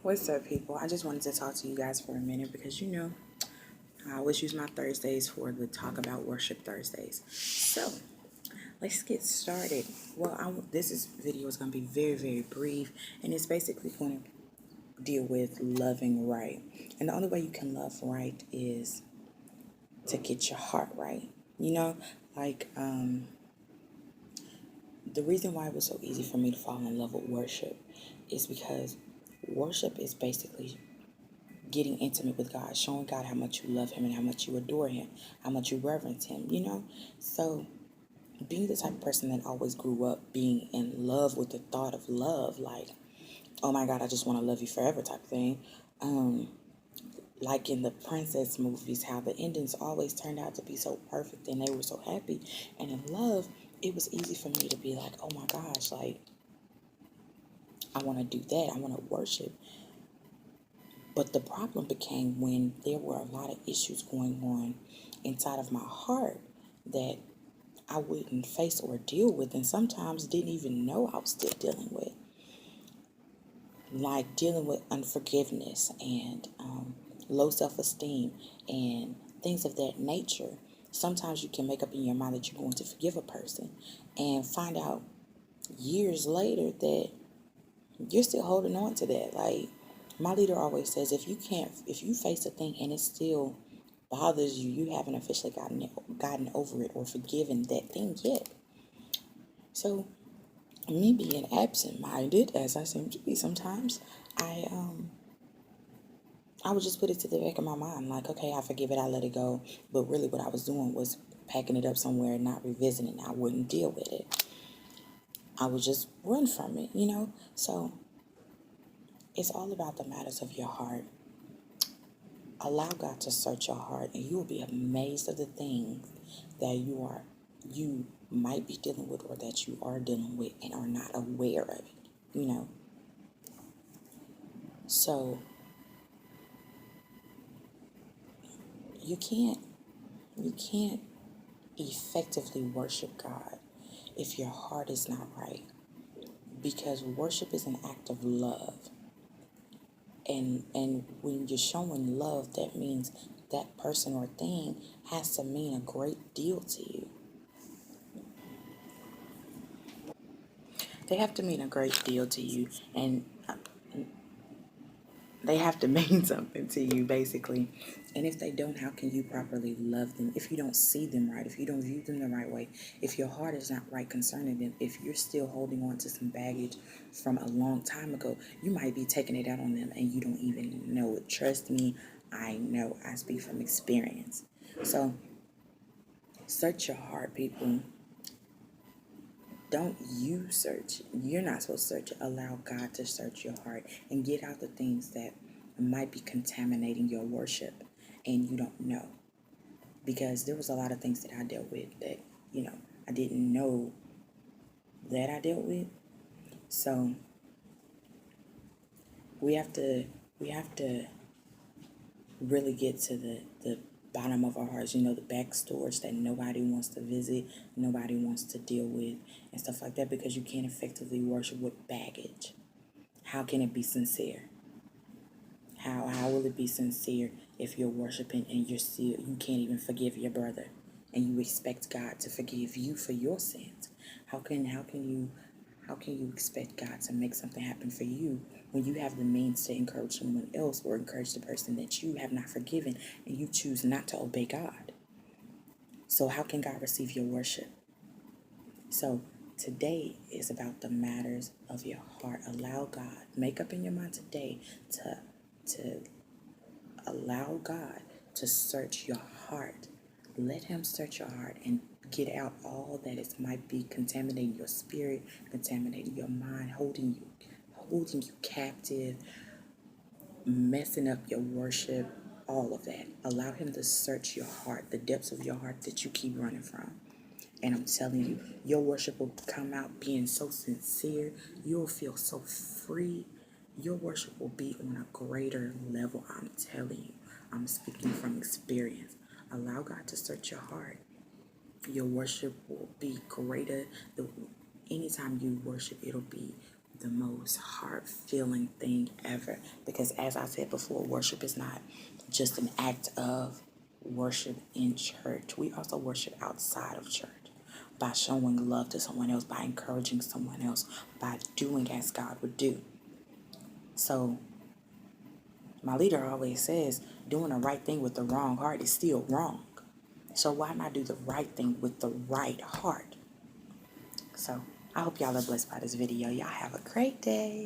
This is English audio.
What's up, people? I just wanted to talk to you guys for a minute because I always use my Thursdays for the Talk About Worship Thursdays. So let's get started. Well, this video is going to be very, very brief, and it's basically going to deal with loving right. And the only way you can love right is to get your heart right. Like the reason why it was so easy for me to fall in love with worship is because worship is basically getting intimate with God, showing God how much you love Him and how much you adore Him, how much you reverence Him. So, being the type of person that always grew up being in love with the thought of love, like, oh my God, I just want to love you forever type thing. Like in the princess movies, how the endings always turned out to be so perfect and they were so happy. And in love, it was easy for me to be like, oh my gosh, like, I want to do that. I want to worship. But the problem became when there were a lot of issues going on inside of my heart that I wouldn't face or deal with, and sometimes didn't even know I was still dealing with. Like dealing with unforgiveness and low self esteem and things of that nature. Sometimes you can make up in your mind that you're going to forgive a person and find out years later that you're still holding on to that. Like my leader always says, if you face a thing and it still bothers you, you haven't officially gotten over it or forgiven that thing yet. So me being absent-minded, as I seem to be sometimes, I would just put it to the back of my mind, like, okay, I forgive it, I let it go. But really, what I was doing was packing it up somewhere and not revisiting it. I wouldn't deal with it. I would just run from it. So it's all about the matters of your heart. Allow God to search your heart, and you will be amazed of the things that you might be dealing with, or that you are dealing with and are not aware of it. So you can't effectively worship God if your heart is not right, because worship is an act of love. And when you're showing love, that means that person or thing has to mean a great deal to you. They have to mean a great deal to you, and they have to mean something to you, basically. And if they don't, how can you properly love them? If you don't see them right, if you don't view them the right way, if your heart is not right concerning them, if you're still holding on to some baggage from a long time ago, you might be taking it out on them and you don't even know it. Trust me, I know. I speak from experience. So search your heart, people. Don't you search. You're not supposed to search it. Allow God to search your heart and get out the things that might be contaminating your worship and you don't know. Because there was a lot of things that I dealt with that, I didn't know that I dealt with. So we have to really get to the bottom of our hearts, the back stores that nobody wants to visit, nobody wants to deal with, and stuff like that, because you can't effectively worship with baggage. How can it be sincere? How will it be sincere if you're worshiping and you can't even forgive your brother, and you expect God to forgive you for your sins? How can you expect God to make something happen for you when you have the means to encourage someone else or encourage the person that you have not forgiven, and you choose not to obey God? So how can God receive your worship? So today is about the matters of your heart. Allow God, make up in your mind today to allow God to search your heart. Let Him search your heart and get out all that might be contaminating your spirit, contaminating your mind, holding you captive, messing up your worship, all of that. Allow Him to search your heart, the depths of your heart that you keep running from. And I'm telling you, your worship will come out being so sincere. You'll feel so free. Your worship will be on a greater level. I'm telling you. I'm speaking from experience. Allow God to search your heart. Your worship will be greater. Anytime you worship, it'll be the most heart-filling thing ever. Because as I said before, worship is not just an act of worship in church. We also worship outside of church by showing love to someone else, by encouraging someone else, by doing as God would do. So my leader always says, doing the right thing with the wrong heart is still wrong. So why not do the right thing with the right heart? So I hope y'all are blessed by this video. Y'all have a great day.